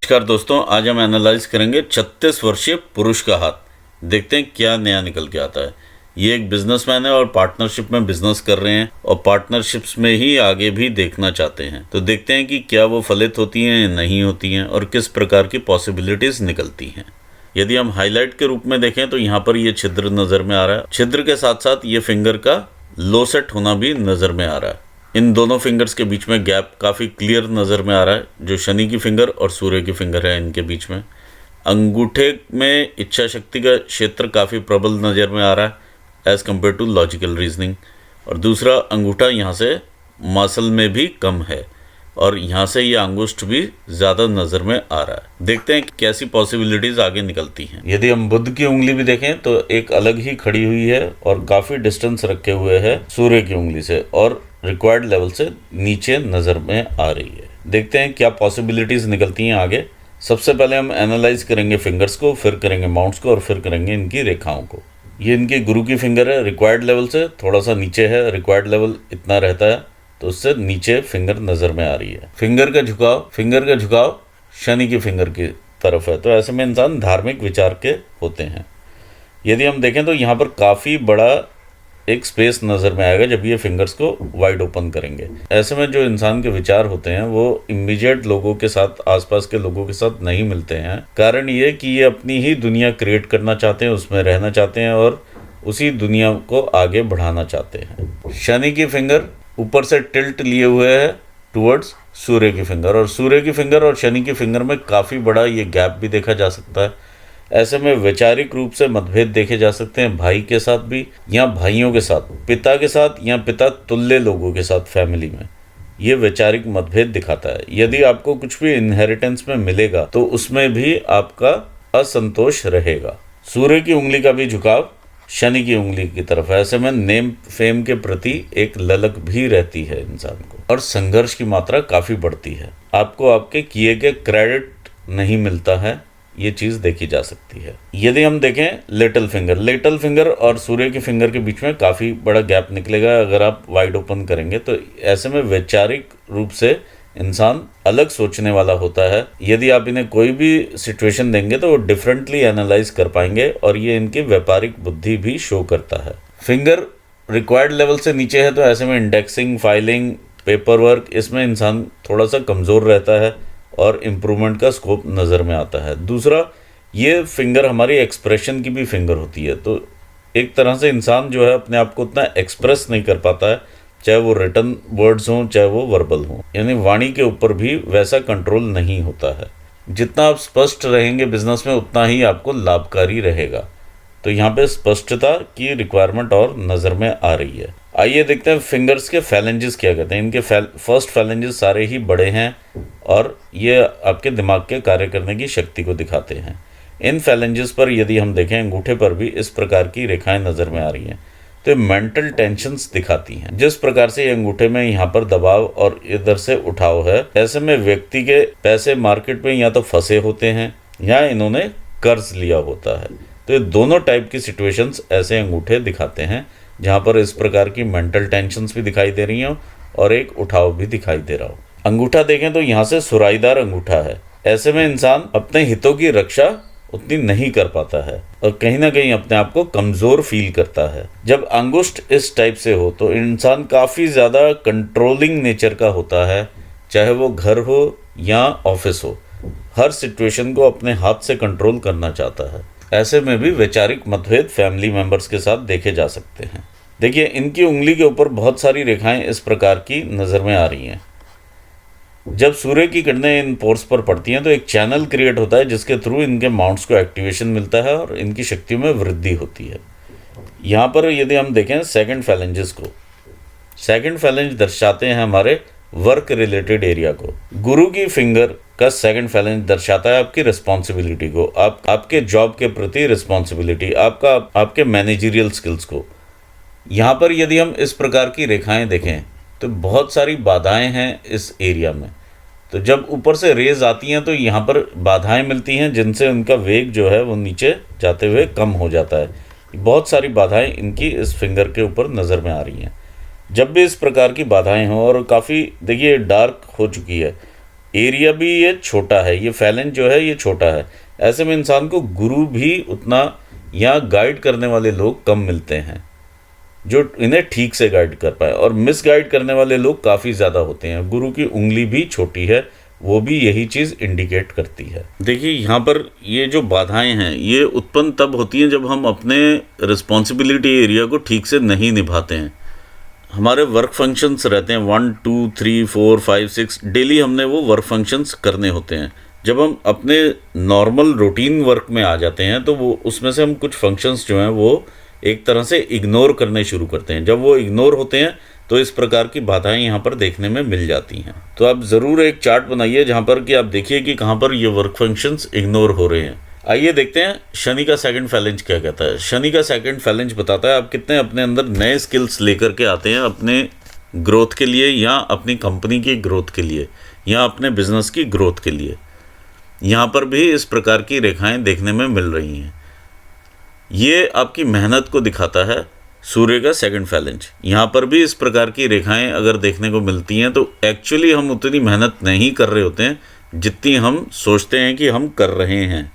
नमस्कार दोस्तों, आज हम एनालाइज करेंगे 36 वर्षीय पुरुष का हाथ। देखते हैं क्या नया निकल के आता है। ये एक बिजनेसमैन है और पार्टनरशिप में बिजनेस कर रहे हैं और पार्टनरशिप्स में ही आगे भी देखना चाहते हैं। तो देखते हैं कि क्या वो फलित होती हैं या नहीं होती हैं और किस प्रकार की पॉसिबिलिटीज निकलती हैं। यदि हम हाईलाइट के रूप में देखें तो यहाँ पर ये छिद्र नजर में आ रहा है। छिद्र के साथ साथ ये फिंगर का लो सेट होना भी नजर में आ रहा है। इन दोनों फिंगर्स के बीच में गैप काफ़ी क्लियर नज़र में आ रहा है, जो शनि की फिंगर और सूर्य की फिंगर है इनके बीच में। अंगूठे में इच्छा शक्ति का क्षेत्र काफ़ी प्रबल नज़र में आ रहा है as compare to logical reasoning. और दूसरा अंगूठा यहाँ से मसल में भी कम है और यहाँ से ये अंगुष्ठ भी ज़्यादा नज़र में आ रहा है। देखते हैं कि कैसी पॉसिबिलिटीज़ आगे निकलती हैं। यदि हम बुध की उंगली भी देखें तो एक अलग ही खड़ी हुई है और काफ़ी डिस्टेंस रखे हुए है सूर्य की उंगली से और रिक्वायर्ड लेवल से नीचे नज़र में आ रही है। देखते हैं क्या पॉसिबिलिटीज़ निकलती हैं आगे। सबसे पहले हम एनालाइज करेंगे फिंगर्स को, फिर करेंगे माउंट्स को और फिर करेंगे इनकी रेखाओं को। ये इनके गुरु की फिंगर है, रिक्वायर्ड लेवल से थोड़ा सा नीचे है। रिक्वायर्ड लेवल इतना रहता है तो उससे नीचे फिंगर नज़र में आ रही है। फिंगर का झुकाव शनि की फिंगर की तरफ है। तो ऐसे में इंसान धार्मिक विचार के होते हैं। यदि हम देखें तो यहाँ पर काफ़ी बड़ा एक स्पेस नज़र में आएगा जब ये फिंगर्स को वाइड ओपन करेंगे। ऐसे में जो इंसान के विचार होते हैं वो इमीडिएट लोगों के साथ, आसपास के लोगों के साथ नहीं मिलते हैं। कारण ये कि ये अपनी ही दुनिया क्रिएट करना चाहते हैं, उसमें रहना चाहते हैं और उसी दुनिया को आगे बढ़ाना चाहते हैं। शनि की फिंगर ऊपर से टिल्ट लिए हुए है टुवर्ड्स सूर्य की फिंगर, और सूर्य की फिंगर और शनि की फिंगर में काफ़ी बड़ा ये गैप भी देखा जा सकता है। ऐसे में वैचारिक रूप से मतभेद देखे जा सकते हैं, भाई के साथ भी या भाइयों के साथ, पिता के साथ या पिता तुल्य लोगों के साथ फैमिली में ये वैचारिक मतभेद दिखाता है। यदि आपको कुछ भी इनहेरिटेंस में मिलेगा तो उसमें भी आपका असंतोष रहेगा। सूर्य की उंगली का भी झुकाव शनि की उंगली की तरफ है। ऐसे में नेम फेम के प्रति एक ललक भी रहती है इंसान को और संघर्ष की मात्रा काफ़ी बढ़ती है। आपको आपके किए गए क्रेडिट नहीं मिलता है, ये चीज़ देखी जा सकती है। यदि हम देखें लिटिल फिंगर और सूर्य की फिंगर के बीच में काफ़ी बड़ा गैप निकलेगा अगर आप वाइड ओपन करेंगे। तो ऐसे में वैचारिक रूप से इंसान अलग सोचने वाला होता है। यदि आप इन्हें कोई भी सिचुएशन देंगे तो वो डिफरेंटली एनालाइज कर पाएंगे और ये इनकी व्यापारिक बुद्धि भी शो करता है। फिंगर रिक्वायर्ड लेवल से नीचे है तो ऐसे में इंडेक्सिंग, फाइलिंग, पेपर वर्क, इसमें इंसान थोड़ा सा कमज़ोर रहता है और इम्प्रूवमेंट का स्कोप नज़र में आता है। दूसरा, ये फिंगर हमारी एक्सप्रेशन की भी फिंगर होती है। तो एक तरह से इंसान जो है अपने आप को उतना एक्सप्रेस नहीं कर पाता है, चाहे वो रिटन वर्ड्स हों चाहे वो वर्बल हों, यानी वाणी के ऊपर भी वैसा कंट्रोल नहीं होता है। जितना आप स्पष्ट रहेंगे बिजनेस में उतना ही आपको लाभकारी रहेगा। तो यहाँ पे स्पष्टता की रिक्वायरमेंट और नज़र में आ रही है। आइए देखते हैं फिंगर्स के फैलेंजेस क्या कहते हैं। इनके फर्स्ट फैलेंजेस सारे ही बड़े हैं और ये आपके दिमाग के कार्य करने की शक्ति को दिखाते हैं। इन फैलेंजेस पर यदि हम देखें, अंगूठे पर भी इस प्रकार की रेखाएं नज़र में आ रही हैं तो ये मेंटल टेंशन्स दिखाती हैं। जिस प्रकार से ये अंगूठे में यहाँ पर दबाव और इधर से उठाव है, ऐसे में व्यक्ति के पैसे मार्केट में या तो फंसे होते हैं या इन्होंने कर्ज लिया होता है। तो ये दोनों टाइप की सिचुएशंस ऐसे अंगूठे दिखाते हैं जहाँ पर इस प्रकार की मेंटल टेंशन्स भी दिखाई दे रही हो और एक उठाव भी दिखाई दे रहा हो। अंगूठा देखें तो यहाँ से सुराईदार अंगूठा है। ऐसे में इंसान अपने हितों की रक्षा उतनी नहीं कर पाता है और कहीं ना कहीं अपने आप को कमज़ोर फील करता है। जब अंगुष्ठ इस टाइप से हो तो इंसान काफ़ी ज़्यादा कंट्रोलिंग नेचर का होता है, चाहे वो घर हो या ऑफिस हो, हर सिचुएशन को अपने हाथ से कंट्रोल करना चाहता है। ऐसे में भी वैचारिक मतभेद फैमिली मेंबर्स के साथ देखे जा सकते हैं। देखिए, इनकी उंगली के ऊपर बहुत सारी रेखाएं इस प्रकार की नज़र में आ रही हैं। जब सूर्य की किरणें इन पोर्स पर पड़ती हैं तो एक चैनल क्रिएट होता है जिसके थ्रू इनके माउंट्स को एक्टिवेशन मिलता है और इनकी शक्ति में वृद्धि होती है। यहाँ पर यदि हम देखें सेकंड फैलेंजेस को, सेकंड फैलेंज दर्शाते हैं हमारे वर्क रिलेटेड एरिया को। गुरु की फिंगर का सेकंड फैलेंज दर्शाता है आपकी रिस्पॉन्सिबिलिटी को, आपके जॉब के प्रति रिस्पॉन्सिबिलिटी, आपके मैनेजरियल स्किल्स को। यहाँ पर यदि हम इस प्रकार की रेखाएं देखें तो बहुत सारी बाधाएं हैं इस एरिया में। तो जब ऊपर से रेज आती हैं तो यहाँ पर बाधाएं मिलती हैं जिनसे उनका वेग जो है वो नीचे जाते हुए कम हो जाता है। बहुत सारी बाधाएं इनकी इस फिंगर के ऊपर नज़र में आ रही हैं। जब भी इस प्रकार की बाधाएं हों, और काफ़ी देखिए डार्क हो चुकी है, एरिया भी ये छोटा है, ये फैलेंज जो है ये छोटा है। ऐसे में इंसान को गुरु भी उतना या गाइड करने वाले लोग कम मिलते हैं जो इन्हें ठीक से गाइड कर पाए, और मिस गाइड करने वाले लोग काफ़ी ज़्यादा होते हैं। गुरु की उंगली भी छोटी है, वो भी यही चीज़ इंडिकेट करती है। देखिए यहाँ पर ये जो बाधाएं हैं ये उत्पन्न तब होती हैं जब हम अपने रिस्पॉन्सिबिलिटी एरिया को ठीक से नहीं निभाते हैं। हमारे वर्क फंक्शंस रहते हैं 1 2 3 4 5 6, डेली हमने वो वर्क फंक्शंस करने होते हैं। जब हम अपने नॉर्मल रूटीन वर्क में आ जाते हैं तो वो उसमें से हम कुछ फंक्शंस जो हैं वो एक तरह से इग्नोर करने शुरू करते हैं। जब वो इग्नोर होते हैं तो इस प्रकार की बाधाएं यहाँ पर देखने में मिल जाती हैं। तो आप ज़रूर एक चार्ट बनाइए जहाँ पर कि आप देखिए कि कहाँ पर ये वर्क फंक्शंस इग्नोर हो रहे हैं। आइए देखते हैं शनि का सेकंड फैलेंज क्या कहता है। शनि का सेकंड फैलेंज बताता है आप कितने अपने अंदर नए स्किल्स लेकर के आते हैं अपने ग्रोथ के लिए, या अपनी कंपनी की ग्रोथ के लिए, या अपने बिजनेस की ग्रोथ के लिए। यहाँ पर भी इस प्रकार की रेखाएं देखने में मिल रही हैं। ये आपकी मेहनत को दिखाता है, सूर्य का सेकंड फैलेंज। यहाँ पर भी इस प्रकार की रेखाएं अगर देखने को मिलती हैं तो एक्चुअली हम उतनी मेहनत नहीं कर रहे होते हैं जितनी हम सोचते हैं कि हम कर रहे हैं।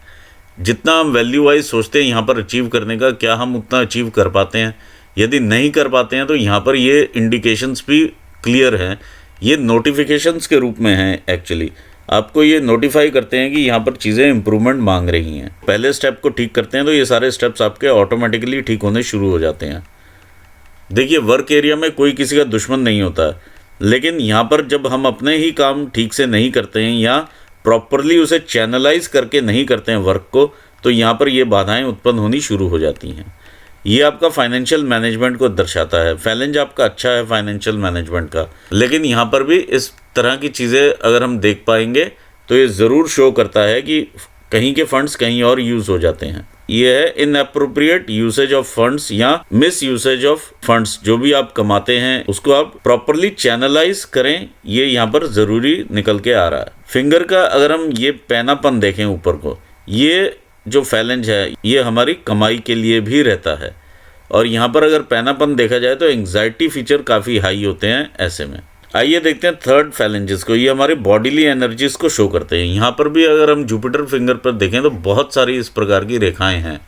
जितना हम वैल्यू वाइज सोचते हैं यहाँ पर अचीव करने का, क्या हम उतना अचीव कर पाते हैं? यदि नहीं कर पाते हैं तो यहाँ पर ये इंडिकेशंस भी क्लियर हैं। ये नोटिफिकेशंस के रूप में हैं। एक्चुअली आपको ये नोटिफाई करते हैं कि यहाँ पर चीज़ें इंप्रूवमेंट मांग रही हैं। पहले स्टेप को ठीक करते हैं तो ये सारे स्टेप्स आपके ऑटोमेटिकली ठीक होने शुरू हो जाते हैं। देखिए वर्क एरिया में कोई किसी का दुश्मन नहीं होता है, लेकिन यहाँ पर जब हम अपने ही काम ठीक से नहीं करते हैं या प्रॉपरली उसे चैनलाइज करके नहीं करते हैं वर्क को, तो यहाँ पर ये बाधाएं उत्पन्न होनी शुरू हो जाती हैं। ये आपका फाइनेंशियल मैनेजमेंट को दर्शाता है। फैलेंज आपका अच्छा है फाइनेंशियल मैनेजमेंट का, लेकिन यहाँ पर भी इस तरह की चीज़ें अगर हम देख पाएंगे तो ये ज़रूर शो करता है कि कहीं के फंड्स कहीं और यूज़ हो जाते हैं। ये है इनएप्रोप्रिएट यूसेज ऑफ फंड्स या मिस यूसेज ऑफ फंड्स। जो भी आप कमाते हैं उसको आप प्रॉपरली चैनलाइज करें, ये यहाँ पर ज़रूरी निकल के आ रहा है। फिंगर का अगर हम ये पैनापन देखें ऊपर को, ये जो फैलेंज है ये हमारी कमाई के लिए भी रहता है, और यहाँ पर अगर पैनापन देखा जाए तो एंग्जाइटी फीचर काफ़ी हाई होते हैं ऐसे में। आइए देखते हैं थर्ड फैलेंजेस को। ये हमारे बॉडीली एनर्जीज को शो करते हैं। यहाँ पर भी अगर हम जुपिटर फिंगर पर देखें तो बहुत सारी इस प्रकार की रेखाएं हैं।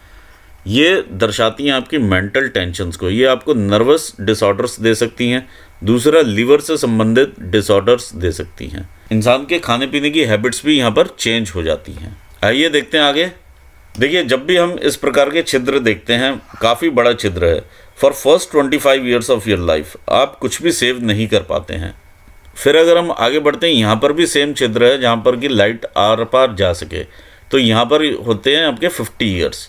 ये दर्शाती हैं आपकी मेंटल टेंशन्स को। ये आपको नर्वस डिसऑर्डर्स दे सकती हैं। दूसरा, लीवर से संबंधित डिसऑर्डर्स दे सकती हैं। इंसान के खाने पीने की हैबिट्स भी यहाँ पर चेंज हो जाती हैं। आइए देखते हैं आगे। देखिए जब भी हम इस प्रकार के छिद्र देखते हैं, काफ़ी बड़ा छिद्र है। For first 25 years of your life आप कुछ भी सेव नहीं कर पाते हैं। फिर अगर हम आगे बढ़ते हैं, यहाँ पर भी सेम छिद्र है जहाँ पर कि लाइट आर पार जा सके, तो यहाँ पर होते हैं आपके 50 ईयर्स।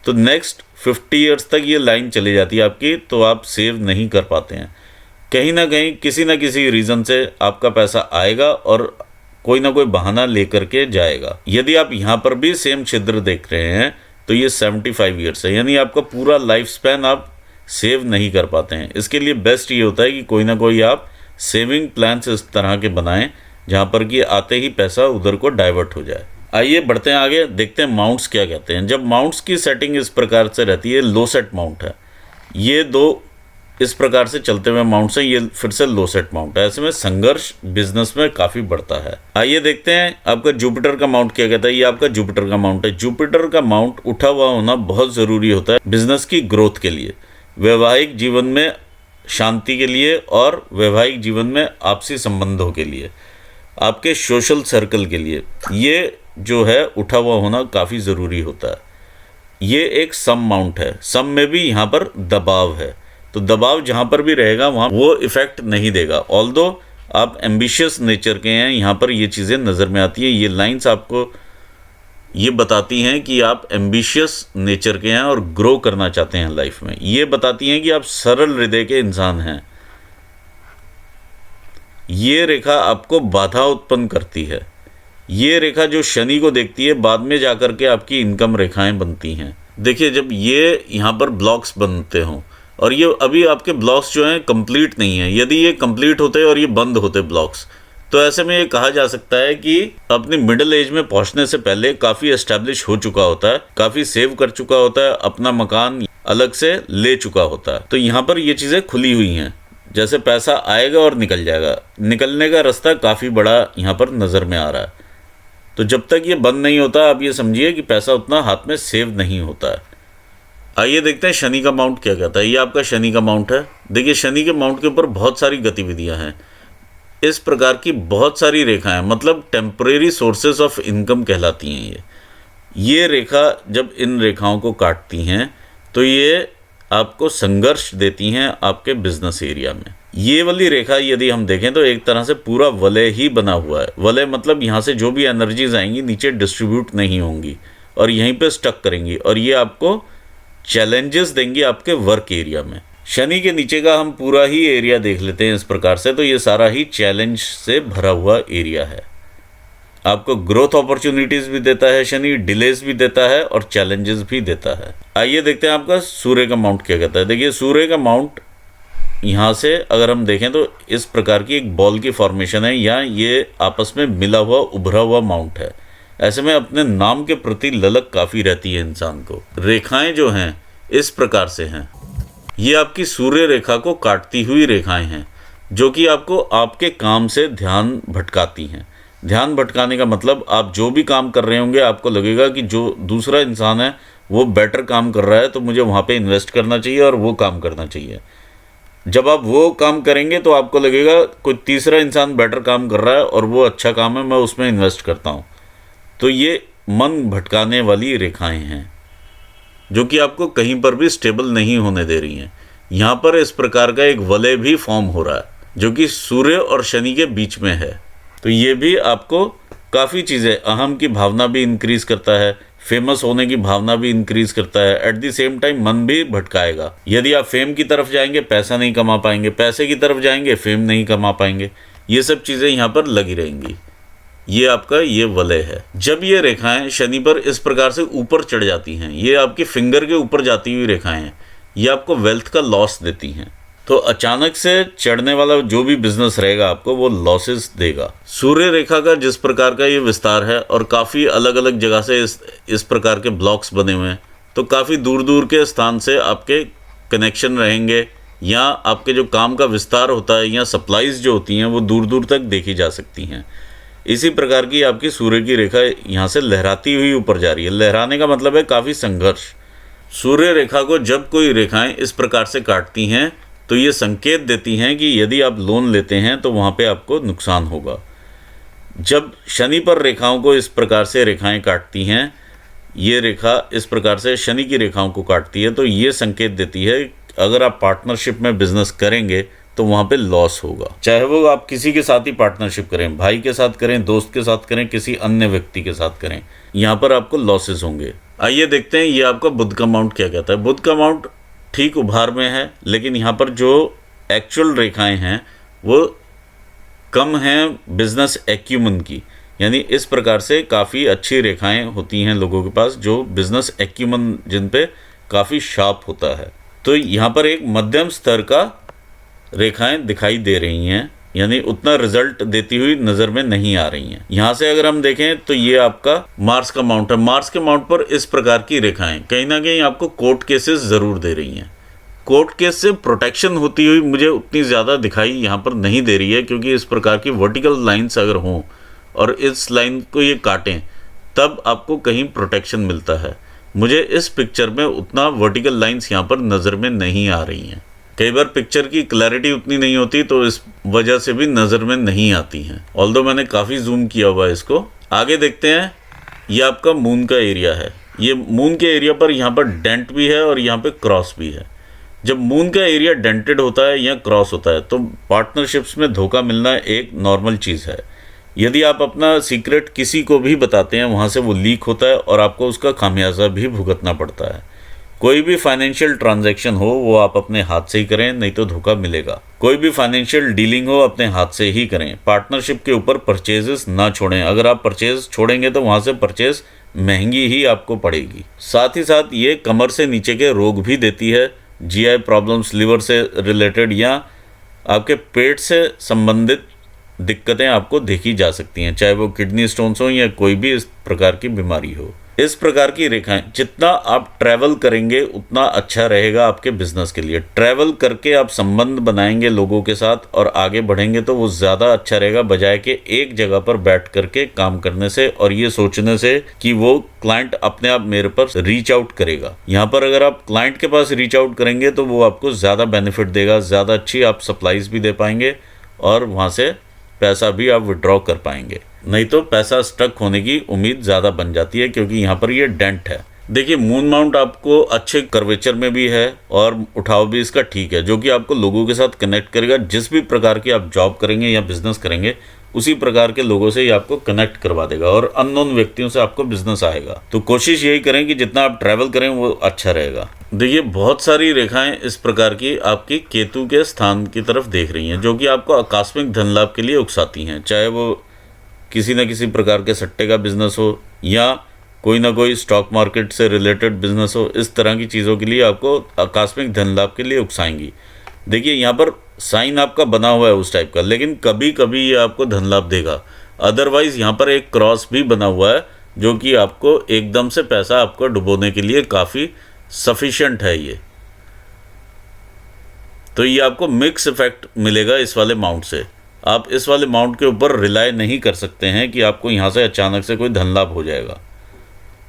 तो नेक्स्ट 50 ईयर्स तक ये लाइन चली जाती है आपकी, तो आप सेव नहीं कर पाते हैं। कहीं ना कहीं किसी ना किसी रीज़न से आपका पैसा आएगा और कोई ना कोई बहाना लेकर के जाएगा। यदि आप यहाँ पर भी सेम छिद्र देख रहे हैं तो ये 75 ईयर्स है, यानी आपका पूरा लाइफ स्पैन आप सेव नहीं कर पाते हैं। इसके लिए बेस्ट ये होता है कि कोई ना कोई आप सेविंग प्लान्स इस तरह के बनाएं जहाँ पर कि आते ही पैसा उधर को डाइवर्ट हो जाए। आइए बढ़ते हैं आगे, देखते हैं माउंट्स क्या कहते हैं। जब माउंट्स की सेटिंग इस प्रकार से रहती है, लो सेट माउंट है, ये दो इस प्रकार से चलते हुए माउंट्स हैं, ये फिर से लो सेट माउंट है। ऐसे में संघर्ष बिजनेस में काफ़ी बढ़ता है। आइए देखते हैं आपका जुपिटर का माउंट क्या कहता है। ये आपका जुपिटर का माउंट है। जुपिटर का माउंट उठा हुआ होना बहुत ज़रूरी होता है बिजनेस की ग्रोथ के लिए, वैवाहिक जीवन में शांति के लिए, और वैवाहिक जीवन में आपसी संबंधों के लिए, आपके सोशल सर्कल के लिए। ये जो है उठा हुआ होना काफ़ी ज़रूरी होता है। ये एक सम माउंट है। सम में भी यहाँ पर दबाव है, तो दबाव जहाँ पर भी रहेगा वहाँ वो इफ़ेक्ट नहीं देगा। ऑल्दो आप एम्बिशियस नेचर के हैं, यहाँ पर ये चीज़ें नज़र में आती हैं। ये लाइंस आपको ये बताती हैं कि आप एम्बिशियस नेचर के हैं और ग्रो करना चाहते हैं लाइफ में। ये बताती हैं कि आप सरल हृदय के इंसान हैं। ये रेखा आपको बाधा उत्पन्न करती है। ये रेखा जो शनि को देखती है, बाद में जाकर के आपकी इनकम रेखाएं बनती हैं। देखिए जब ये यहाँ पर ब्लॉक्स बनते हों, और ये अभी आपके ब्लॉक्स जो हैं कंप्लीट नहीं है, यदि ये कंप्लीट होते और ये बंद होते ब्लॉक्स, तो ऐसे में ये कहा जा सकता है कि अपनी मिडिल एज में पहुंचने से पहले काफ़ी एस्टेब्लिश हो चुका होता है, काफ़ी सेव कर चुका होता है, अपना मकान अलग से ले चुका होता है। तो यहाँ पर ये चीज़ें खुली हुई हैं। जैसे पैसा आएगा और निकल जाएगा, निकलने का रास्ता काफ़ी बड़ा यहाँ पर नज़र में आ रहा है। तो जब तक ये बंद नहीं होता आप ये समझिए कि पैसा उतना हाथ में सेव नहीं होता है। आइए देखते हैं शनि का माउंट क्या कहता है। ये आपका शनि का माउंट है। देखिए शनि के माउंट के ऊपर बहुत सारी गतिविधियां हैं, इस प्रकार की बहुत सारी रेखाएं, मतलब टेम्परेरी सोर्सेस ऑफ इनकम कहलाती हैं। ये रेखा जब इन रेखाओं को काटती हैं तो ये आपको संघर्ष देती हैं आपके बिजनेस एरिया में। ये वाली रेखा यदि हम देखें तो एक तरह से पूरा वलय ही बना हुआ है। वलय मतलब यहाँ से जो भी एनर्जीज आएंगी नीचे डिस्ट्रीब्यूट नहीं होंगी और यहीं पे स्टक करेंगी और ये आपको चैलेंजेस देंगी आपके वर्क एरिया में। शनि के नीचे का हम पूरा ही एरिया देख लेते हैं इस प्रकार से, तो ये सारा ही चैलेंज से भरा हुआ एरिया है। आपको ग्रोथ अपॉर्चुनिटीज़ भी देता है शनि, डिलेज भी देता है और चैलेंजेस भी देता है। आइए देखते हैं आपका सूर्य का माउंट क्या कहता है। देखिए सूर्य का माउंट यहाँ से अगर हम देखें तो इस प्रकार की एक बॉल की फॉर्मेशन है, या ये आपस में मिला हुआ उभरा हुआ माउंट है। ऐसे में अपने नाम के प्रति ललक काफ़ी रहती है इंसान को। रेखाएं जो हैं इस प्रकार से हैं, ये आपकी सूर्य रेखा को काटती हुई रेखाएं हैं जो कि आपको आपके काम से ध्यान भटकाती हैं। ध्यान भटकाने का मतलब आप जो भी काम कर रहे होंगे आपको लगेगा कि जो दूसरा इंसान है वो बेटर काम कर रहा है तो मुझे वहाँ पे इन्वेस्ट करना चाहिए और वो काम करना चाहिए। जब आप वो काम करेंगे तो आपको लगेगा कोई तीसरा इंसान बेटर काम कर रहा है और वो अच्छा काम है, मैं उसमें इन्वेस्ट करता हूँ। तो ये मन भटकाने वाली रेखाएं हैं जो कि आपको कहीं पर भी स्टेबल नहीं होने दे रही हैं। यहाँ पर इस प्रकार का एक वलय भी फॉर्म हो रहा है जो कि सूर्य और शनि के बीच में है। तो ये भी आपको काफ़ी चीज़ें, अहम की भावना भी इंक्रीज़ करता है, फेमस होने की भावना भी इंक्रीज़ करता है। एट द सेम टाइम मन भी भटकाएगा। यदि आप फेम की तरफ जाएंगे पैसा नहीं कमा पाएंगे, पैसे की तरफ जाएंगे फेम नहीं कमा पाएंगे। ये सब चीज़ें यहाँ पर लगी रहेंगी। ये आपका ये वलय है। जब ये रेखाएं शनि पर इस प्रकार से ऊपर चढ़ जाती हैं, ये आपकी फिंगर के ऊपर जाती हुई रेखाएं हैं, ये आपको वेल्थ का लॉस देती हैं। तो अचानक से चढ़ने वाला जो भी बिजनेस रहेगा आपको वो लॉसेस देगा। सूर्य रेखा का जिस प्रकार का ये विस्तार है और काफ़ी अलग अलग जगह से इस प्रकार के ब्लॉक्स बने हुए हैं, तो काफ़ी दूर दूर के स्थान से आपके कनेक्शन रहेंगे, या आपके जो काम का विस्तार होता है या सप्लाईज जो होती हैं वो दूर दूर तक देखी जा सकती हैं। इसी प्रकार की आपकी सूर्य की रेखा यहाँ से लहराती हुई ऊपर जा रही है। लहराने का मतलब है काफ़ी संघर्ष। सूर्य रेखा को जब कोई रेखाएं इस प्रकार से काटती हैं तो ये संकेत देती हैं कि यदि आप लोन लेते हैं तो वहाँ पे आपको नुकसान होगा। जब शनि पर रेखाओं को इस प्रकार से रेखाएं काटती हैं, ये रेखा इस प्रकार से शनि की रेखाओं को काटती है, तो ये संकेत देती है अगर आप पार्टनरशिप में बिजनेस करेंगे तो वहाँ पे लॉस होगा। चाहे वो आप किसी के साथ ही पार्टनरशिप करें, भाई के साथ करें, दोस्त के साथ करें, किसी अन्य व्यक्ति के साथ करें, यहाँ पर आपको लॉसेस होंगे। आइए देखते हैं ये आपका बुध का माउंट क्या कहता है। बुध का माउंट ठीक उभार में है, लेकिन यहाँ पर जो एक्चुअल रेखाएं हैं वो कम हैं बिजनेस एक्यूमन की। यानी इस प्रकार से काफ़ी अच्छी रेखाएं होती हैं लोगों के पास जो बिजनेस एक्यूमन जिन पे काफ़ी शार्प होता है। तो यहाँ पर एक मध्यम स्तर का रेखाएं दिखाई दे रही हैं, यानी उतना रिजल्ट देती हुई नज़र में नहीं आ रही हैं। यहाँ से अगर हम देखें तो ये आपका मार्स का माउंट है। मार्स के माउंट पर इस प्रकार की रेखाएं कहीं ना कहीं आपको कोर्ट केसेस ज़रूर दे रही हैं। कोर्ट केस से प्रोटेक्शन होती हुई मुझे उतनी ज़्यादा दिखाई यहाँ पर नहीं दे रही है, क्योंकि इस प्रकार की वर्टिकल लाइन्स अगर हों और इस लाइन को ये काटें तब आपको कहीं प्रोटेक्शन मिलता है। मुझे इस पिक्चर में उतना वर्टिकल लाइन्स यहाँ पर नज़र में नहीं आ रही हैं। कई बार पिक्चर की क्लैरिटी उतनी नहीं होती तो इस वजह से भी नज़र में नहीं आती हैं, ऑल्दो मैंने काफ़ी जूम किया हुआ है इसको। आगे देखते हैं, ये आपका मून का एरिया है। ये मून के एरिया पर यहाँ पर डेंट भी है और यहाँ पे क्रॉस भी है। जब मून का एरिया डेंटेड होता है या क्रॉस होता है तो पार्टनरशिप्स में धोखा मिलना एक नॉर्मल चीज़ है। यदि आप अपना सीक्रेट किसी को भी बताते हैं वहाँ से वो लीक होता है और आपको उसका खामियाजा भी भुगतना पड़ता है। कोई भी फाइनेंशियल ट्रांजैक्शन हो वो आप अपने हाथ से ही करें, नहीं तो धोखा मिलेगा। कोई भी फाइनेंशियल डीलिंग हो अपने हाथ से ही करें। पार्टनरशिप के ऊपर परचेजेस ना छोड़ें। अगर आप परचेज छोड़ेंगे तो वहाँ से परचेज महंगी ही आपको पड़ेगी। साथ ही साथ ये कमर से नीचे के रोग भी देती है, जीआई प्रॉब्लम्स, लिवर से रिलेटेड या आपके पेट से संबंधित दिक्कतें आपको देखी जा सकती हैं, चाहे वो किडनी स्टोन्स हो या कोई भी इस प्रकार की बीमारी हो। इस प्रकार की रेखाएं, जितना आप ट्रैवल करेंगे उतना अच्छा रहेगा आपके बिजनेस के लिए। ट्रैवल करके आप संबंध बनाएंगे लोगों के साथ और आगे बढ़ेंगे तो वो ज़्यादा अच्छा रहेगा, बजाय के एक जगह पर बैठ करके काम करने से और ये सोचने से कि वो क्लाइंट अपने आप मेरे पर रीच आउट करेगा। यहाँ पर अगर आप क्लाइंट के पास रीच आउट करेंगे तो वो आपको ज़्यादा बेनिफिट देगा, ज़्यादा अच्छी आप सप्लाईज भी दे पाएंगे और वहाँ से पैसा भी आप विड्रॉ कर पाएंगे। नहीं तो पैसा स्टक होने की उम्मीद ज़्यादा बन जाती है, क्योंकि यहाँ पर ये डेंट है। देखिए मून माउंट आपको अच्छे कर्वेचर में भी है और उठाव भी इसका ठीक है, जो कि आपको लोगों के साथ कनेक्ट करेगा। जिस भी प्रकार की आप जॉब करेंगे या बिजनेस करेंगे उसी प्रकार के लोगों से ही आपको कनेक्ट करवा देगा और अननोन व्यक्तियों से आपको बिजनेस आएगा। तो कोशिश यही करें कि जितना आप ट्रैवल करें वो अच्छा रहेगा। देखिए बहुत सारी रेखाएं इस प्रकार की आपकी केतु के स्थान की तरफ देख रही हैं, जो कि आपको आकस्मिक धन लाभ के लिए उकसाती हैं, चाहे वो किसी न किसी प्रकार के सट्टे का बिजनेस हो या कोई ना कोई स्टॉक मार्केट से रिलेटेड बिजनेस हो। इस तरह की चीज़ों के लिए आपको आकस्मिक धन लाभ के लिए उकसाएंगी। देखिए यहाँ पर साइन आपका बना हुआ है उस टाइप का, लेकिन कभी कभी ये आपको धन लाभ देगा। अदरवाइज यहाँ पर एक क्रॉस भी बना हुआ है, जो कि आपको एकदम से पैसा आपको डुबोने के लिए काफ़ी सफिशिएंट है ये। तो ये आपको मिक्स इफेक्ट मिलेगा इस वाले माउंट से। आप इस वाले माउंट के ऊपर रिलाई नहीं कर सकते हैं कि आपको यहाँ से अचानक से कोई धन लाभ हो जाएगा।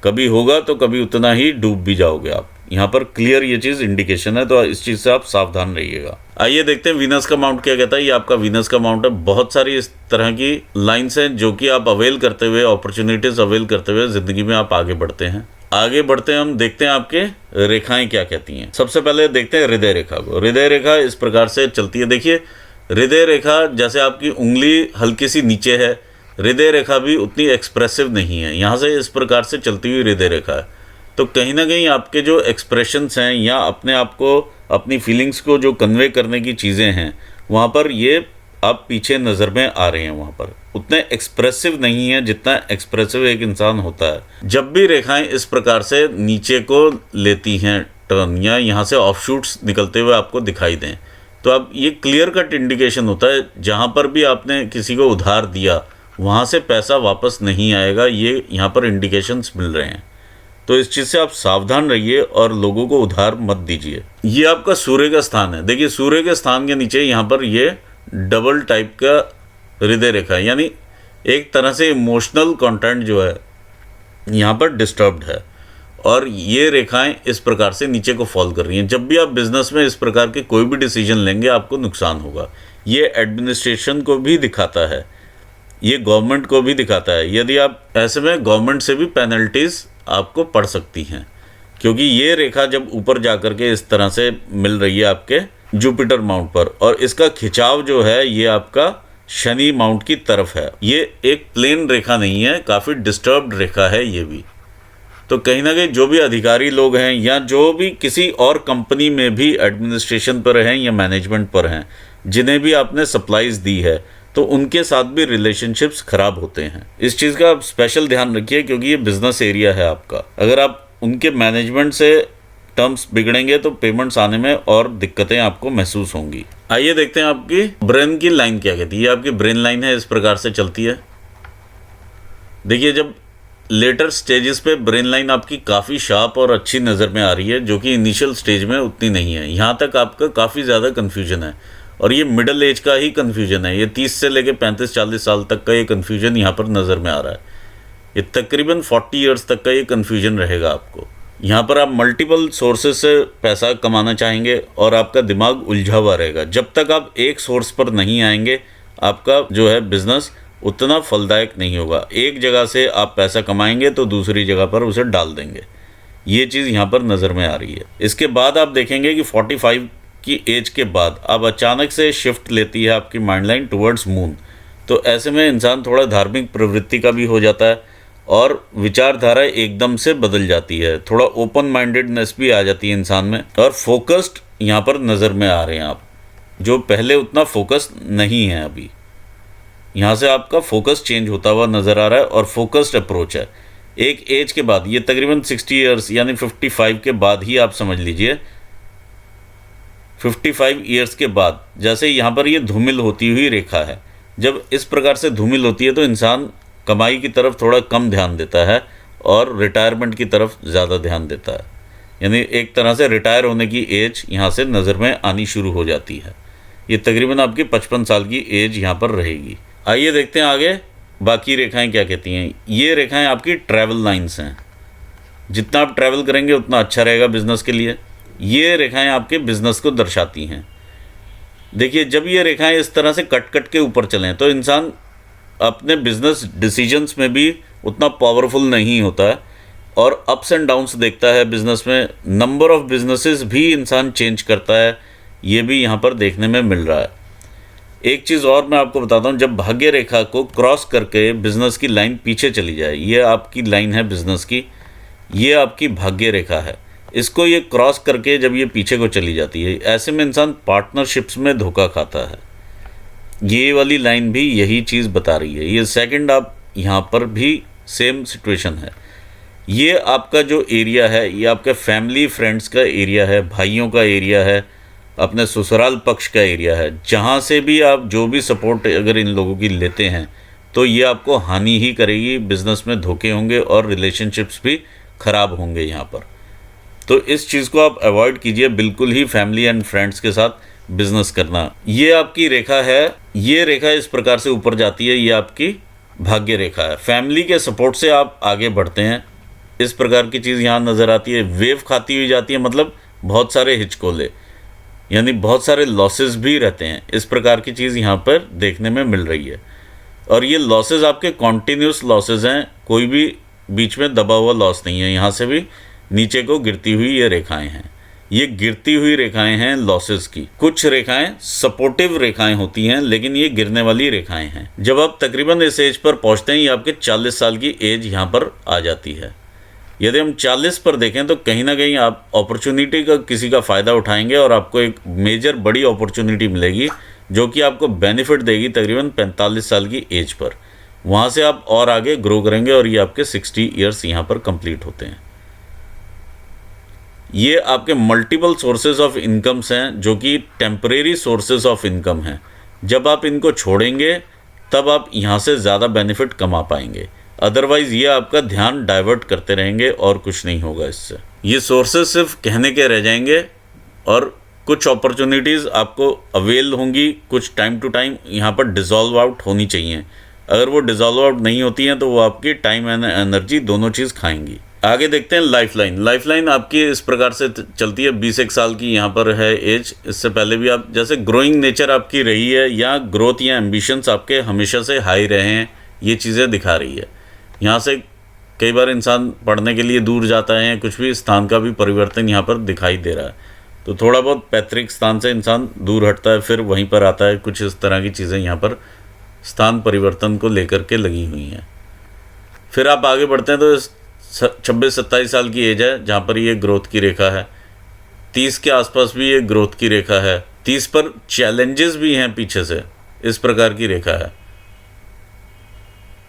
कभी होगा तो कभी उतना ही डूब भी जाओगे आप। यहाँ पर क्लियर ये चीज़ इंडिकेशन है, तो इस चीज़ से आप सावधान रहिएगा। आइए देखते हैं वीनस का माउंट क्या कहता है। ये आपका वीनस का माउंट है। बहुत सारी इस तरह की लाइन्स हैं जो कि आप अवेल करते हुए, अपॉर्चुनिटीज अवेल करते हुए ज़िंदगी में आप आगे बढ़ते हैं। आगे बढ़ते हैं, हम देखते हैं आपके रेखाएं क्या कहती हैं। सबसे पहले देखते हैं हृदय रेखा को। हृदय रेखा इस प्रकार से चलती है। देखिए हृदय रेखा जैसे आपकी उंगली हल्की सी नीचे है, हृदय रेखा भी उतनी एक्सप्रेसिव नहीं है। यहाँ से इस प्रकार से चलती हुई हृदय रेखा है। तो कहीं ना कहीं आपके जो एक्सप्रेशंस हैं या अपने आप को, अपनी फीलिंग्स को जो कन्वे करने की चीज़ें हैं, वहाँ पर ये आप पीछे नज़र में आ रहे हैं। वहाँ पर उतने एक्सप्रेसिव नहीं है जितना एक्सप्रेसिव एक इंसान होता है। जब भी रेखाएं इस प्रकार से नीचे को लेती हैं टर्न, या यहाँ से ऑफशूट्स निकलते हुए आपको दिखाई दें, तो अब ये क्लियर कट इंडिकेशन होता है जहाँ पर भी आपने किसी को उधार दिया वहाँ से पैसा वापस नहीं आएगा। ये यहाँ पर इंडिकेशंस मिल रहे हैं। तो इस चीज़ से आप सावधान रहिए और लोगों को उधार मत दीजिए। ये आपका सूर्य का स्थान है। देखिए सूर्य के स्थान के नीचे यहाँ पर ये डबल टाइप का हृदय रेखा है, यानी एक तरह से इमोशनल कंटेंट जो है यहाँ पर डिस्टर्ब्ड है और ये रेखाएं इस प्रकार से नीचे को फॉल कर रही हैं। जब भी आप बिजनेस में इस प्रकार के कोई भी डिसीजन लेंगे आपको नुकसान होगा। ये एडमिनिस्ट्रेशन को भी दिखाता है, ये गवर्नमेंट को भी दिखाता है। यदि आप ऐसे में गवर्नमेंट से भी पेनल्टीज़ आपको पड़ सकती हैं, क्योंकि ये रेखा जब ऊपर जा कर के इस तरह से मिल रही है आपके जुपिटर माउंट पर, और इसका खिंचाव जो है ये आपका शनि माउंट की तरफ है। ये एक प्लेन रेखा नहीं है, काफ़ी डिस्टर्ब्ड रेखा है ये भी। तो कहीं ना कहीं जो भी अधिकारी लोग हैं या जो भी किसी और कंपनी में भी एडमिनिस्ट्रेशन पर हैं या मैनेजमेंट पर हैं, जिन्हें भी आपने सप्लाईज दी है, तो उनके साथ भी रिलेशनशिप्स ख़राब होते हैं। इस चीज़ का आप स्पेशल ध्यान रखिए, क्योंकि ये बिजनेस एरिया है आपका। अगर आप उनके मैनेजमेंट से टर्म्स बिगड़ेंगे तो पेमेंट्स आने में और दिक्कतें आपको महसूस होंगी। आइए देखते हैं आपकी ब्रेन की लाइन क्या कहती है। ये आपकी ब्रेन लाइन है, इस प्रकार से चलती है। देखिए जब लेटर स्टेजेस पे ब्रेन लाइन आपकी काफ़ी शार्प और अच्छी नज़र में आ रही है, जो कि इनिशियल स्टेज में उतनी नहीं है। यहाँ तक आपका काफ़ी ज़्यादा कन्फ्यूजन है और ये मिडिल एज का ही कन्फ्यूजन है। ये 30 से लेकर 35-40 साल तक का ये कन्फ्यूजन यहाँ पर नज़र में आ रहा है। ये तकरीबन 40 ईयर्स तक का ये कन्फ्यूजन रहेगा आपको। यहाँ पर आप मल्टीपल सोर्सेज से पैसा कमाना चाहेंगे और आपका दिमाग उलझा हुआ रहेगा। जब तक आप एक सोर्स पर नहीं आएंगे आपका जो है बिजनेस उतना फलदायक नहीं होगा। एक जगह से आप पैसा कमाएंगे तो दूसरी जगह पर उसे डाल देंगे। ये चीज़ यहाँ पर नज़र में आ रही है। इसके बाद आप देखेंगे कि 45 की एज के बाद अब अचानक से शिफ्ट लेती है आपकी माइंड लाइन टुवर्ड्स मून। तो ऐसे में इंसान थोड़ा धार्मिक प्रवृत्ति का भी हो जाता है और विचारधारा एकदम से बदल जाती है। थोड़ा ओपन माइंडेडनेस भी आ जाती है इंसान में और फोकस्ड यहाँ पर नज़र में आ रहे हैं आप, जो पहले उतना फोकस नहीं है। अभी यहाँ से आपका फोकस चेंज होता हुआ नज़र आ रहा है और फोकस्ड अप्रोच है। एक एज के बाद, ये तकरीबन 60 ईयर्स यानी 55 के बाद ही आप समझ लीजिए, 55 ईयर्स के बाद जैसे यहाँ पर ये धूमिल होती हुई रेखा है, जब इस प्रकार से धूमिल होती है तो इंसान कमाई की तरफ थोड़ा कम ध्यान देता है और रिटायरमेंट की तरफ ज़्यादा ध्यान देता है। यानी एक तरह से रिटायर होने की एज यहाँ से नज़र में आनी शुरू हो जाती है। ये तकरीबन आपकी 55 साल की एज यहाँ पर रहेगी। आइए देखते हैं आगे बाकी रेखाएं क्या कहती हैं। ये रेखाएं आपकी ट्रैवल लाइन्स हैं। जितना आप ट्रैवल करेंगे उतना अच्छा रहेगा बिज़नेस के लिए। ये रेखाएं आपके बिज़नेस को दर्शाती हैं। देखिए, जब ये रेखाएं इस तरह से कट कट के ऊपर चलें तो इंसान अपने बिजनेस डिसीजंस में भी उतना पावरफुल नहीं होता है और अप्स एंड डाउन्स देखता है बिजनेस में। नंबर ऑफ बिजनेसेस भी इंसान चेंज करता है, ये भी यहाँ पर देखने में मिल रहा है। एक चीज़ और मैं आपको बताता हूँ, जब भाग्य रेखा को क्रॉस करके बिजनेस की लाइन पीछे चली जाए, ये आपकी लाइन है बिजनेस की, ये आपकी भाग्य रेखा है। इसको ये क्रॉस करके जब ये पीछे को चली जाती है, ऐसे में इंसान पार्टनरशिप्स में धोखा खाता है। ये वाली लाइन भी यही चीज़ बता रही है। ये सेकंड आप यहाँ पर भी सेम सिचुएशन है। ये आपका जो एरिया है, ये आपके फैमिली फ्रेंड्स का एरिया है, भाइयों का एरिया है, अपने ससुराल पक्ष का एरिया है। जहाँ से भी आप जो भी सपोर्ट अगर इन लोगों की लेते हैं तो ये आपको हानि ही करेगी। बिजनेस में धोखे होंगे और रिलेशनशिप्स भी ख़राब होंगे यहाँ पर। तो इस चीज़ को आप अवॉइड कीजिए, बिल्कुल ही फैमिली एंड फ्रेंड्स के साथ बिजनेस करना। ये आपकी रेखा है, ये रेखा इस प्रकार से ऊपर जाती है, ये आपकी भाग्य रेखा है। फैमिली के सपोर्ट से आप आगे बढ़ते हैं, इस प्रकार की चीज़ यहाँ नज़र आती है। वेव खाती हुई जाती है, मतलब बहुत सारे हिचकोले, यानी बहुत सारे लॉसेस भी रहते हैं। इस प्रकार की चीज़ यहाँ पर देखने में मिल रही है। और ये लॉसेस आपके कॉन्टीन्यूस लॉसेस हैं, कोई भी बीच में दबा हुआ लॉस नहीं है। यहाँ से भी नीचे को गिरती हुई ये रेखाएं हैं, ये गिरती हुई रेखाएं हैं लॉसेस की। कुछ रेखाएं सपोर्टिव रेखाएं होती हैं, लेकिन ये गिरने वाली रेखाएं हैं। जब आप तकरीबन इस एज पर पहुंचते हैं, ये आपके 40 साल की एज यहाँ पर आ जाती है। यदि हम 40 पर देखें तो कहीं ना कहीं आप अपॉर्चुनिटी का किसी का फ़ायदा उठाएंगे और आपको एक मेजर बड़ी अपॉर्चुनिटी मिलेगी जो कि आपको बेनिफिट देगी तकरीबन 45 साल की एज पर। वहाँ से आप और आगे ग्रो करेंगे और ये आपके 60 ईयर्स यहाँ पर कंप्लीट होते हैं। ये आपके मल्टीपल सोर्सेज ऑफ इनकम्स हैं जो कि टेम्परेरी सोर्सेज ऑफ इनकम हैं। जब आप इनको छोड़ेंगे तब आप यहाँ से ज़्यादा बेनिफिट कमा पाएंगे, अदरवाइज़ ये आपका ध्यान डाइवर्ट करते रहेंगे और कुछ नहीं होगा इससे। ये सोर्सेज सिर्फ कहने के रह जाएंगे और कुछ अपॉर्चुनिटीज़ आपको अवेल होंगी, कुछ टाइम टू टाइम यहाँ पर डिज़ोल्व आउट होनी चाहिए। अगर वो डिज़ोल्व आउट नहीं होती हैं तो वो आपकी टाइम एंड एनर्जी दोनों चीज़ खाएंगी। आगे देखते हैं लाइफ लाइन। लाइफ लाइन आपकी इस प्रकार से चलती है। 21 साल की यहाँ पर है एज। इससे पहले भी आप जैसे ग्रोइंग नेचर आपकी रही है या ग्रोथ या एम्बिशंस आपके हमेशा से हाई रहे हैं, ये चीज़ें दिखा रही है। यहाँ से कई बार इंसान पढ़ने के लिए दूर जाता है, कुछ भी स्थान का भी परिवर्तन यहाँ पर दिखाई दे रहा है। तो थोड़ा बहुत पैतृक स्थान से इंसान दूर हटता है, फिर वहीं पर आता है। कुछ इस तरह की चीज़ें यहाँ पर स्थान परिवर्तन को लेकर के लगी हुई हैं। फिर आप आगे बढ़ते हैं तो 26-27 साल की एज है जहाँ पर ये ग्रोथ की रेखा है। 30 के आसपास भी ये ग्रोथ की रेखा है। 30 पर चैलेंजेस भी हैं पीछे से, इस प्रकार की रेखा है।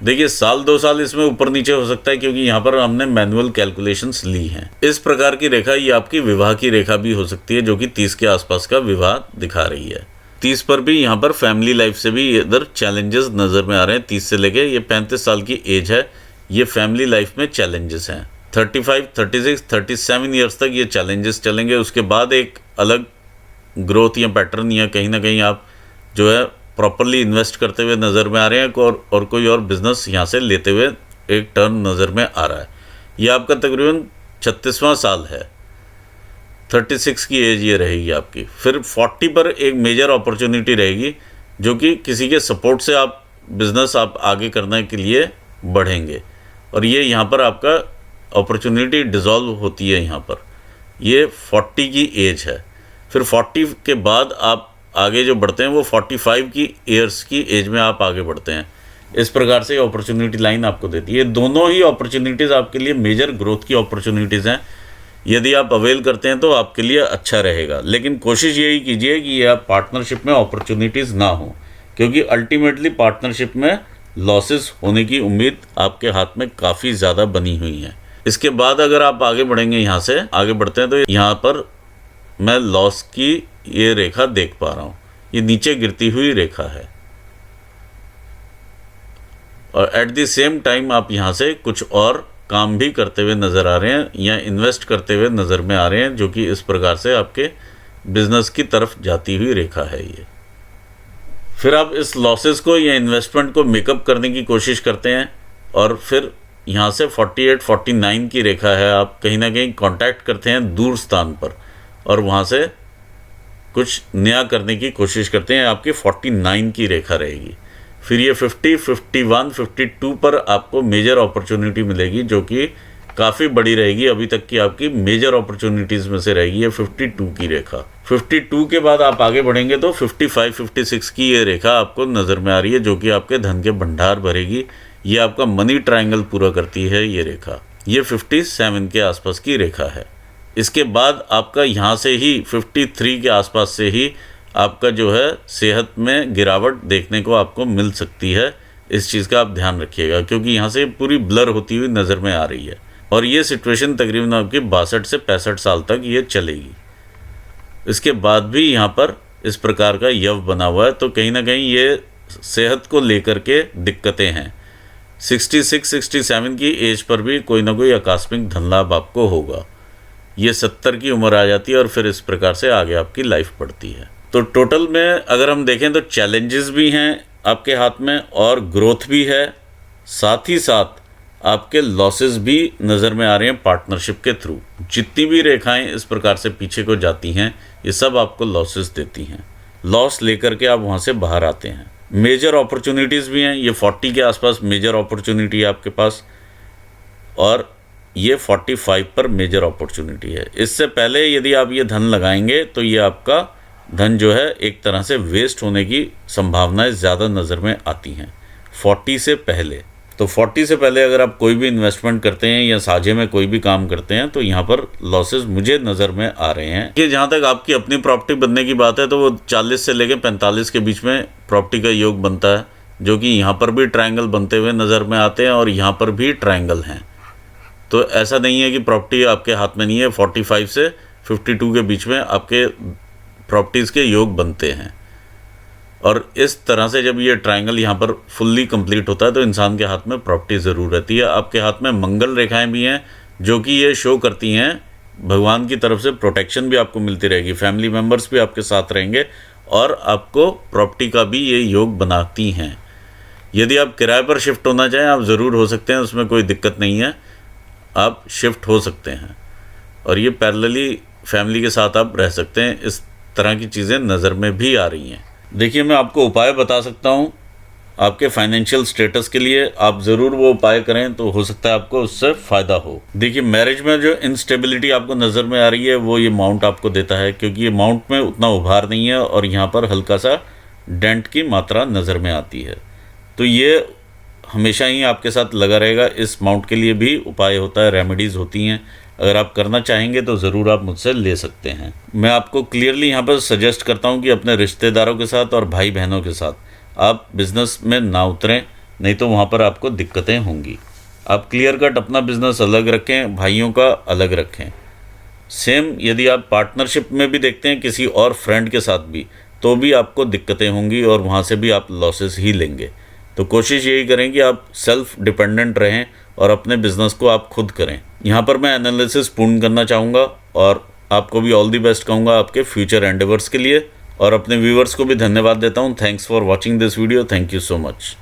देखिए, साल 2 साल इसमें ऊपर नीचे हो सकता है क्योंकि यहाँ पर हमने मैनुअल कैलकुलेशंस ली हैं। इस प्रकार की रेखा ये आपकी विवाह की रेखा भी हो सकती है जो कि 30 के आसपास का विवाह दिखा रही है। 30 पर भी यहाँ पर फैमिली लाइफ से भी इधर चैलेंजेस नज़र में आ रहे हैं। 30 से लेके ये 35 साल की एज है, ये फैमिली लाइफ में चैलेंजेस हैं। 35, 36, 37 ईयर्स तक ये चैलेंजेस चलेंगे। उसके बाद एक अलग ग्रोथ या पैटर्न या कहीं ना कहीं आप जो है प्रॉपरली इन्वेस्ट करते हुए नज़र में आ रहे हैं और कोई और बिजनेस यहाँ से लेते हुए एक टर्न नज़र में आ रहा है। ये आपका तकरीबन 36वां साल है। 36 की एज ये रहेगी आपकी। फिर 40 पर एक मेजर अपॉर्चुनिटी रहेगी जो कि किसी के सपोर्ट से आप बिज़नेस आप आगे करने के लिए बढ़ेंगे और ये यहाँ पर आपका अपॉर्चुनिटी डिज़ोल्व होती है। यहाँ पर ये 40 की एज है। फिर 40 के बाद आप आगे जो बढ़ते हैं वो 45 की ईयर्स की एज में आप आगे बढ़ते हैं। इस प्रकार से अपॉर्चुनिटी लाइन आपको देती है। दोनों ही अपॉर्चुनिटीज़ आपके लिए मेजर ग्रोथ की अपॉर्चुनिटीज़ हैं। यदि आप अवेल करते हैं तो आपके लिए अच्छा रहेगा, लेकिन कोशिश यही कीजिए कि ये आप पार्टनरशिप में अपॉर्चुनिटीज़ ना हो, क्योंकि अल्टीमेटली पार्टनरशिप में लॉसेस होने की उम्मीद आपके हाथ में काफ़ी ज़्यादा बनी हुई है। इसके बाद अगर आप आगे बढ़ेंगे, यहाँ से आगे बढ़ते हैं तो यहाँ पर मैं लॉस की ये रेखा देख पा रहा हूँ। ये नीचे गिरती हुई रेखा है। और एट द सेम टाइम आप यहाँ से कुछ और काम भी करते हुए नज़र आ रहे हैं या इन्वेस्ट करते हुए नज़र में आ रहे हैं, जो कि इस प्रकार से आपके बिजनेस की तरफ जाती हुई रेखा है ये। फिर आप इस लॉसेस को या इन्वेस्टमेंट को मेकअप करने की कोशिश करते हैं और फिर यहाँ से 48-49 की रेखा है, आप कहीं ना कहीं कांटेक्ट करते हैं दूर स्थान पर और वहाँ से कुछ नया करने की कोशिश करते हैं। आपकी 49 की रेखा रहेगी। फिर ये 50, 51, 52 पर आपको मेजर अपॉर्चुनिटी मिलेगी, जो कि काफ़ी बड़ी रहेगी। अभी तक की आपकी मेजर अपॉर्चुनिटीज़ में से रहेगी ये 52 की रेखा। 52 के बाद आप आगे बढ़ेंगे तो 55, 56 की ये रेखा आपको नज़र में आ रही है, जो कि आपके धन के भंडार भरेगी। ये आपका मनी ट्रायंगल पूरा करती है ये रेखा। ये 57 के आसपास की रेखा है। इसके बाद आपका यहाँ से ही 53 के आसपास से ही आपका जो है सेहत में गिरावट देखने को आपको मिल सकती है। इस चीज़ का आप ध्यान रखिएगा, क्योंकि यहाँ से पूरी ब्लर होती हुई नज़र में आ रही है और ये सिचुएशन तकरीबन आपकी 62 से 65 साल तक ये चलेगी। इसके बाद भी यहाँ पर इस प्रकार का यव बना हुआ है, तो कहीं ना कहीं ये सेहत को लेकर के दिक्कतें हैं। 66-67 की एज पर भी कोई ना कोई आकस्मिक धन लाभ आपको होगा। ये 70 की उम्र आ जाती है और फिर इस प्रकार से आगे आपकी लाइफ बढ़ती है। तो टोटल में अगर हम देखें तो चैलेंजेस भी हैं आपके हाथ में और ग्रोथ भी है, साथ ही साथ आपके लॉसेस भी नज़र में आ रहे हैं पार्टनरशिप के थ्रू। जितनी भी रेखाएं इस प्रकार से पीछे को जाती हैं ये सब आपको लॉसेस देती हैं। लॉस लेकर के आप वहाँ से बाहर आते हैं। मेजर अपॉर्चुनिटीज़ भी हैं, ये 40 के आसपास मेजर अपॉर्चुनिटी है आपके पास और ये 45 पर मेजर अपॉर्चुनिटी है। इससे पहले यदि आप ये धन लगाएंगे तो ये आपका धन जो है एक तरह से वेस्ट होने की संभावनाएं ज़्यादा नज़र में आती हैं 40 से पहले। तो 40 से पहले अगर आप कोई भी इन्वेस्टमेंट करते हैं या साझे में कोई भी काम करते हैं तो यहाँ पर लॉसेस मुझे नज़र में आ रहे हैं। कि जहाँ तक आपकी अपनी प्रॉपर्टी बनने की बात है तो वो 40 से लेकर 45 के बीच में प्रॉपर्टी का योग बनता है, जो कि यहाँ पर भी ट्रायंगल बनते हुए नज़र में आते हैं और यहाँ पर भी ट्रायंगल हैं। तो ऐसा नहीं है कि प्रॉपर्टी आपके हाथ में नहीं है। 45 से 52 के बीच में आपके प्रॉपर्टीज़ के योग बनते हैं और इस तरह से जब ये ट्रायंगल यहाँ पर फुल्ली कंप्लीट होता है तो इंसान के हाथ में प्रॉपर्टी ज़रूर रहती है। आपके हाथ में मंगल रेखाएं भी हैं, जो कि ये शो करती हैं भगवान की तरफ से प्रोटेक्शन भी आपको मिलती रहेगी, फैमिली मेम्बर्स भी आपके साथ रहेंगे और आपको प्रॉपर्टी का भी ये योग बनाती हैं। यदि आप किराए पर शिफ्ट होना चाहें आप ज़रूर हो सकते हैं, उसमें कोई दिक्कत नहीं है, आप शिफ्ट हो सकते हैं और ये पैरेलली फैमिली के साथ आप रह सकते हैं। इस तरह की चीज़ें नज़र में भी आ रही हैं। देखिए, मैं आपको उपाय बता सकता हूँ आपके फाइनेंशियल स्टेटस के लिए, आप ज़रूर वो उपाय करें तो हो सकता है आपको उससे फ़ायदा हो। देखिए, मैरिज में जो इंस्टेबिलिटी आपको नज़र में आ रही है वो ये माउंट आपको देता है, क्योंकि ये माउंट में उतना उभार नहीं है और यहाँ पर हल्का सा डेंट की मात्रा नज़र में आती है। तो ये हमेशा ही आपके साथ लगा रहेगा। इस माउंट के लिए भी उपाय होता है, रेमेडीज़ होती हैं। अगर आप करना चाहेंगे तो ज़रूर आप मुझसे ले सकते हैं। मैं आपको क्लियरली यहाँ पर सजेस्ट करता हूँ कि अपने रिश्तेदारों के साथ और भाई बहनों के साथ आप बिज़नेस में ना उतरें, नहीं तो वहाँ पर आपको दिक्कतें होंगी। आप क्लियर कट अपना बिज़नेस अलग रखें, भाइयों का अलग रखें। सेम यदि आप पार्टनरशिप में भी देखते हैं किसी और फ्रेंड के साथ भी, तो भी आपको दिक्कतें होंगी और वहाँ से भी आप लॉसेस ही लेंगे। तो कोशिश यही करें कि आप सेल्फ डिपेंडेंट रहें और अपने बिज़नेस को आप खुद करें। यहाँ पर मैं एनालिसिस पूर्ण करना चाहूँगा और आपको भी ऑल दी बेस्ट कहूँगा आपके फ्यूचर एंडेवर्स के लिए, और अपने व्यूवर्स को भी धन्यवाद देता हूँ। Thanks for watching this video. Thank you so much.